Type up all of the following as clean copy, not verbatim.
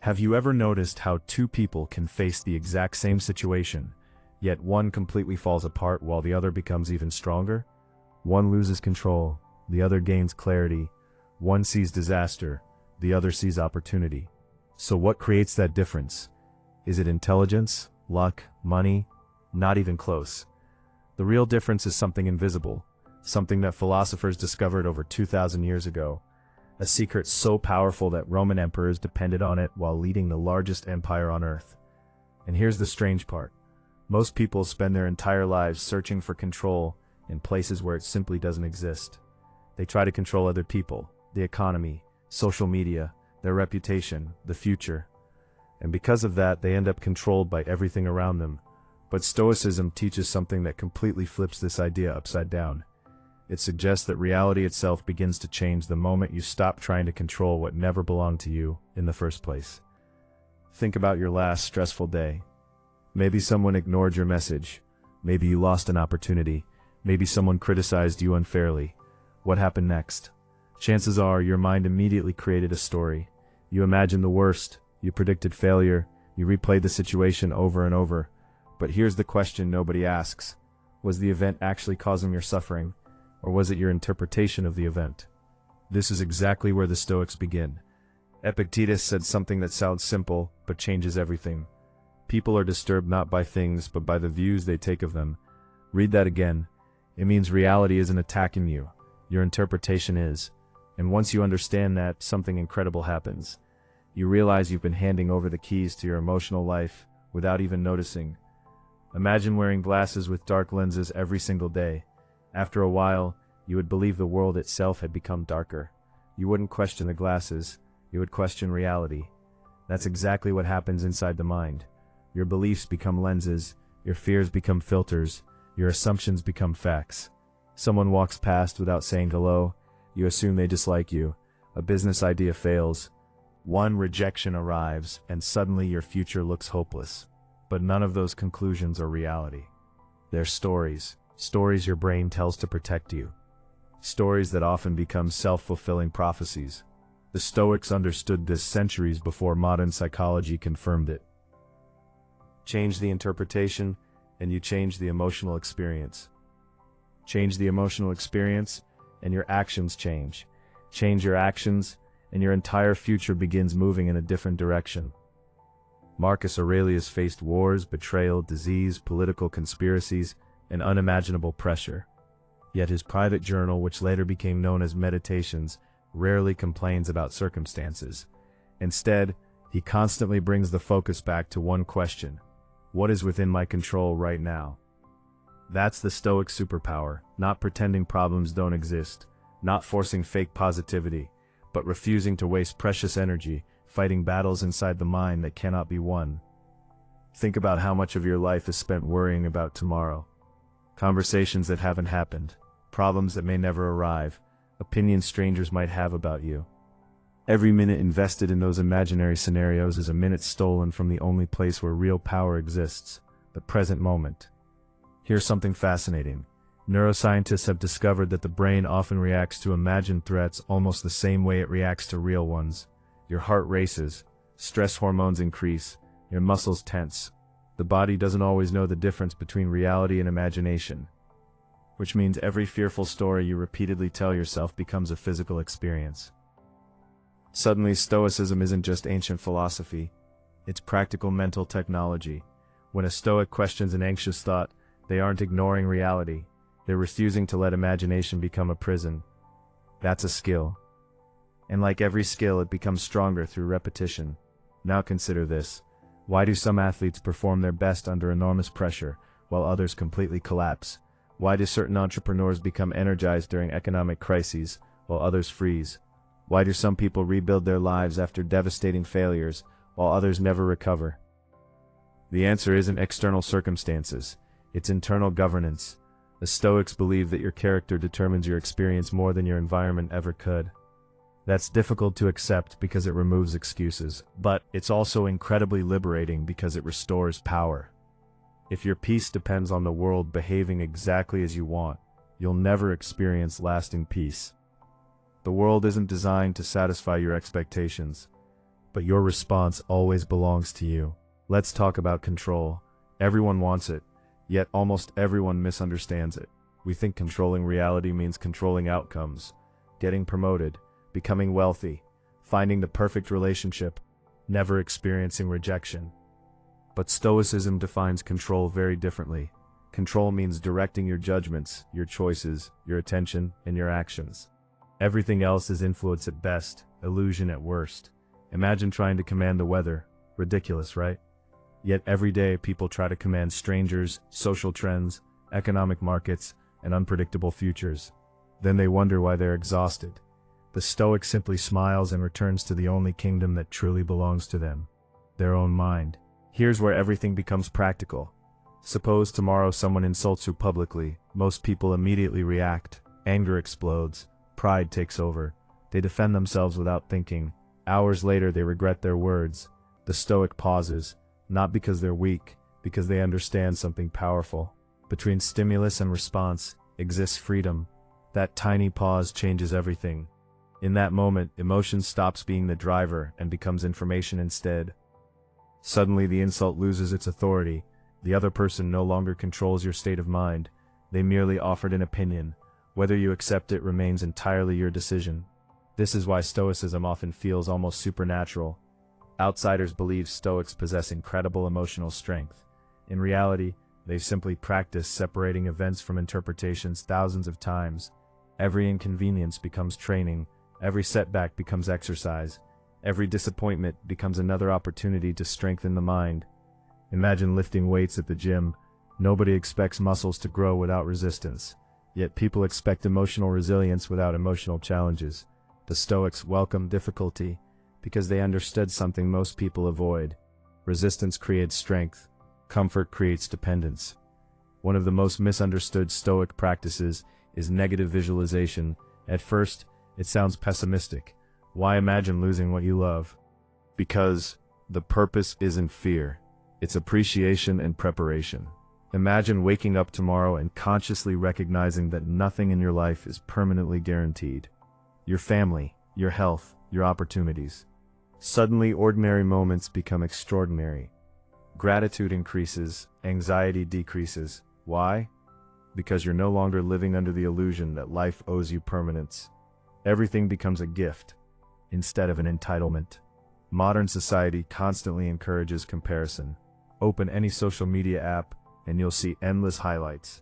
Have you ever noticed how two people can face the exact same situation, yet one completely falls apart while the other becomes even stronger? One loses control, the other gains clarity. One sees disaster, the other sees opportunity. So what creates that difference? Is it intelligence, luck, money? Not even close. The real difference is something invisible, something that philosophers discovered over 2,000 years ago. A secret so powerful that Roman emperors depended on it while leading the largest empire on earth. And here's the strange part. Most people spend their entire lives searching for control in places where it simply doesn't exist. They try to control other people, the economy, social media, their reputation, the future. And because of that, they end up controlled by everything around them. But Stoicism teaches something that completely flips this idea upside down. It suggests that reality itself begins to change the moment you stop trying to control what never belonged to you in the first place. Think about your last stressful day. Maybe someone ignored your message. Maybe you lost an opportunity. Maybe someone criticized you unfairly. What happened next? Chances are your mind immediately created a story. You imagined the worst. You predicted failure. You replayed the situation over and over. But here's the question nobody asks. Was the event actually causing your suffering? Or was it your interpretation of the event? This is exactly where the Stoics begin. Epictetus said something that sounds simple, but changes everything. People are disturbed not by things, but by the views they take of them. Read that again. It means reality isn't attacking you. Your interpretation is. And once you understand that, something incredible happens. You realize you've been handing over the keys to your emotional life without even noticing. Imagine wearing glasses with dark lenses every single day. After a while, you would believe the world itself had become darker. You wouldn't question the glasses, you would question reality. That's exactly what happens inside the mind. Your beliefs become lenses, your fears become filters, your assumptions become facts. Someone walks past without saying hello, you assume they dislike you. A business idea fails. One rejection arrives, and suddenly your future looks hopeless. But none of those conclusions are reality. They're stories. Stories your brain tells to protect you. Stories that often become self-fulfilling prophecies. The Stoics understood this centuries before modern psychology confirmed it. Change the interpretation, and you change the emotional experience. Change the emotional experience, and your actions change. Change your actions, and your entire future begins moving in a different direction. Marcus Aurelius faced wars, betrayal, disease, political conspiracies, and unimaginable pressure. Yet his private journal, which later became known as Meditations, rarely complains about circumstances. Instead, he constantly brings the focus back to one question: what is within my control right now? That's the Stoic superpower, not pretending problems don't exist, not forcing fake positivity, but refusing to waste precious energy fighting battles inside the mind that cannot be won. Think about how much of your life is spent worrying about tomorrow. Conversations that haven't happened, problems that may never arrive, opinions strangers might have about you. Every minute invested in those imaginary scenarios is a minute stolen from the only place where real power exists, the present moment. Here's something fascinating. Neuroscientists have discovered that the brain often reacts to imagined threats almost the same way it reacts to real ones. Your heart races, stress hormones increase, your muscles tense. The body doesn't always know the difference between reality and imagination, which means every fearful story you repeatedly tell yourself becomes a physical experience. Suddenly, Stoicism isn't just ancient philosophy, it's practical mental technology. When a Stoic questions an anxious thought, they aren't ignoring reality, they're refusing to let imagination become a prison. That's a skill. And like every skill, it becomes stronger through repetition. Now consider this. Why do some athletes perform their best under enormous pressure, while others completely collapse? Why do certain entrepreneurs become energized during economic crises, while others freeze? Why do some people rebuild their lives after devastating failures, while others never recover? The answer isn't external circumstances, it's internal governance. The Stoics believe that your character determines your experience more than your environment ever could. That's difficult to accept because it removes excuses, but it's also incredibly liberating because it restores power. If your peace depends on the world behaving exactly as you want, you'll never experience lasting peace. The world isn't designed to satisfy your expectations. but your response always belongs to you. Let's talk about control. Everyone wants it, yet almost everyone misunderstands it. We think controlling reality means controlling outcomes, getting promoted, becoming wealthy, finding the perfect relationship, never experiencing rejection. But Stoicism defines control very differently. Control means directing your judgments, your choices, your attention, and your actions. Everything else is influence at best, illusion at worst. Imagine trying to command the weather. Ridiculous, right? Yet every day people try to command strangers, social trends, economic markets, and unpredictable futures. Then they wonder why they're exhausted. The Stoic simply smiles and returns to the only kingdom that truly belongs to them, their own mind. Here's where everything becomes practical. Suppose tomorrow someone insults you publicly. Most people immediately react. Anger explodes. Pride takes over. They defend themselves without thinking. Hours later they regret their words. The Stoic pauses, not because they're weak, because they understand something powerful. Between stimulus and response exists freedom. That tiny pause changes everything. In that moment, emotion stops being the driver and becomes information instead. Suddenly the insult loses its authority. The other person no longer controls your state of mind. They merely offered an opinion. Whether you accept it remains entirely your decision. This is why Stoicism often feels almost supernatural. Outsiders believe Stoics possess incredible emotional strength. In reality, they've simply practiced separating events from interpretations thousands of times. Every inconvenience becomes training. Every setback becomes exercise. Every disappointment becomes another opportunity to strengthen the mind. Imagine lifting weights at the gym. Nobody expects muscles to grow without resistance. Yet people expect emotional resilience without emotional challenges. The Stoics welcome difficulty because they understood something most people avoid. Resistance creates strength. Comfort creates dependence. One of the most misunderstood Stoic practices is negative visualization. At first, it sounds pessimistic. Why imagine losing what you love? Because the purpose isn't fear. It's appreciation and preparation. Imagine waking up tomorrow and consciously recognizing that nothing in your life is permanently guaranteed. Your family, your health, your opportunities. Suddenly, ordinary moments become extraordinary. Gratitude increases, anxiety decreases. Why? Because you're no longer living under the illusion that life owes you permanence. Everything becomes a gift, instead of an entitlement. Modern society constantly encourages comparison. Open any social media app, and you'll see endless highlights.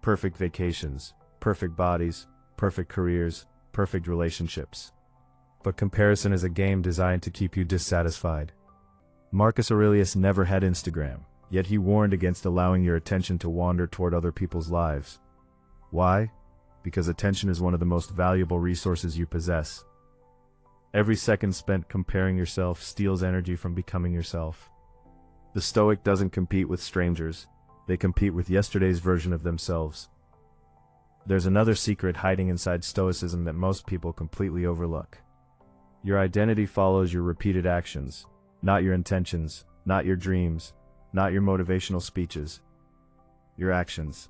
Perfect vacations, perfect bodies, perfect careers, perfect relationships. But comparison is a game designed to keep you dissatisfied. Marcus Aurelius never had Instagram, yet he warned against allowing your attention to wander toward other people's lives. Why? Because attention is one of the most valuable resources you possess. Every second spent comparing yourself steals energy from becoming yourself. The Stoic doesn't compete with strangers. They compete with yesterday's version of themselves. There's another secret hiding inside Stoicism that most people completely overlook. Your identity follows your repeated actions, not your intentions, not your dreams, not your motivational speeches. Your actions.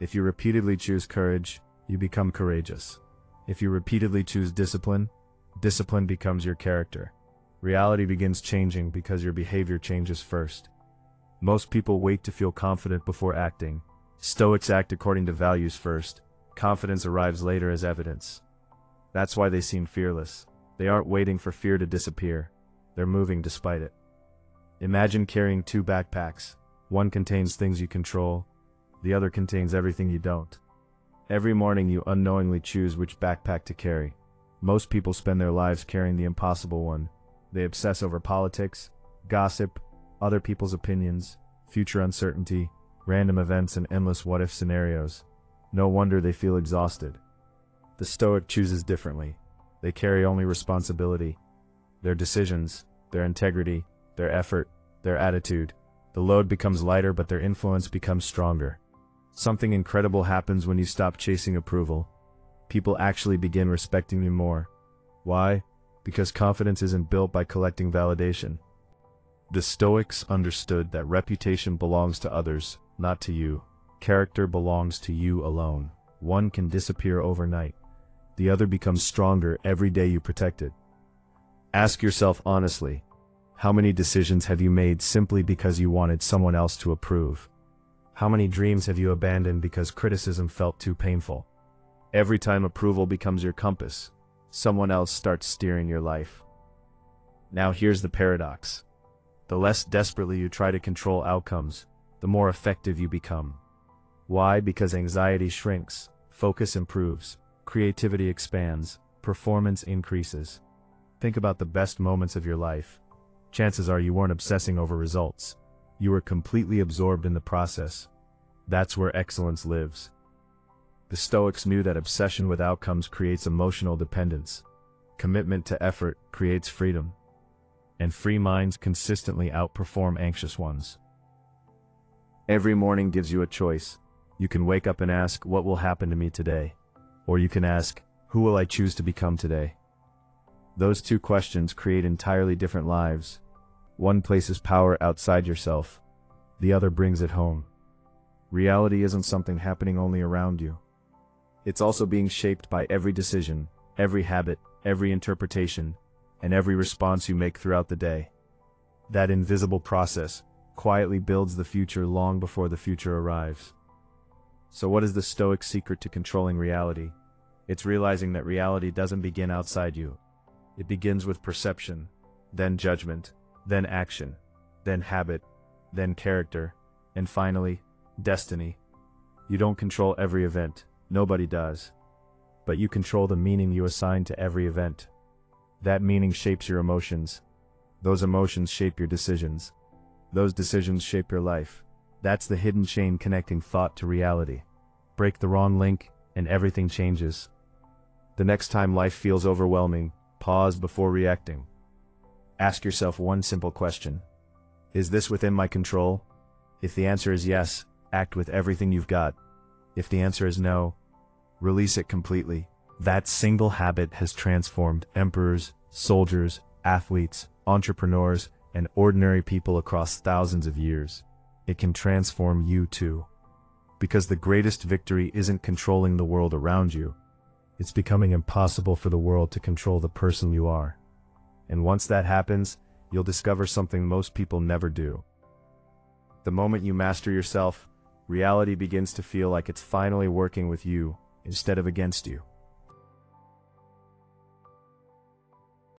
If you repeatedly choose courage, you become courageous. If you repeatedly choose discipline, discipline becomes your character. Reality begins changing because your behavior changes first. Most people wait to feel confident before acting. Stoics act according to values first. Confidence arrives later as evidence. That's why they seem fearless. They aren't waiting for fear to disappear. They're moving despite it. Imagine carrying two backpacks. One contains things you control. The other contains everything you don't. Every morning you unknowingly choose which backpack to carry. Most people spend their lives carrying the impossible one. They obsess over politics, gossip, other people's opinions, future uncertainty, random events, and endless what-if scenarios. No wonder they feel exhausted. The Stoic chooses differently. They carry only responsibility. Their decisions, their integrity, their effort, their attitude. The load becomes lighter, but their influence becomes stronger. Something incredible happens when you stop chasing approval. People actually begin respecting you more. Why? Because confidence isn't built by collecting validation. The Stoics understood that reputation belongs to others, not to you. Character belongs to you alone. One can disappear overnight. The other becomes stronger every day you protect it. Ask yourself honestly, how many decisions have you made simply because you wanted someone else to approve? How many dreams have you abandoned because criticism felt too painful? Every time approval becomes your compass, someone else starts steering your life. Now here's the paradox. The less desperately you try to control outcomes, the more effective you become. Why? Because anxiety shrinks, focus improves, creativity expands, performance increases. Think about the best moments of your life. Chances are you weren't obsessing over results. You were completely absorbed in the process. That's where excellence lives. The Stoics knew that obsession with outcomes creates emotional dependence. Commitment to effort creates freedom. And free minds consistently outperform anxious ones. Every morning gives you a choice. You can wake up and ask, what will happen to me today? Or you can ask, who will I choose to become today? Those two questions create entirely different lives. One places power outside yourself. The other brings it home. Reality isn't something happening only around you. It's also being shaped by every decision, every habit, every interpretation, and every response you make throughout the day. That invisible process quietly builds the future long before the future arrives. So what is the Stoic secret to controlling reality? It's realizing that reality doesn't begin outside you. It begins with perception, then judgment, then action, then habit, then character, and finally, destiny. You don't control every event, nobody does. But you control the meaning you assign to every event. That meaning shapes your emotions. Those emotions shape your decisions. Those decisions shape your life. That's the hidden chain connecting thought to reality. Break the wrong link, and everything changes. The next time life feels overwhelming, pause before reacting. Ask yourself one simple question. Is this within my control? If the answer is yes, act with everything you've got. If the answer is no, release it completely. That single habit has transformed emperors, soldiers, athletes, entrepreneurs, and ordinary people across thousands of years. It can transform you too. Because the greatest victory isn't controlling the world around you. It's becoming impossible for the world to control the person you are. And once that happens, you'll discover something most people never do. The moment you master yourself, reality begins to feel like it's finally working with you instead of against you.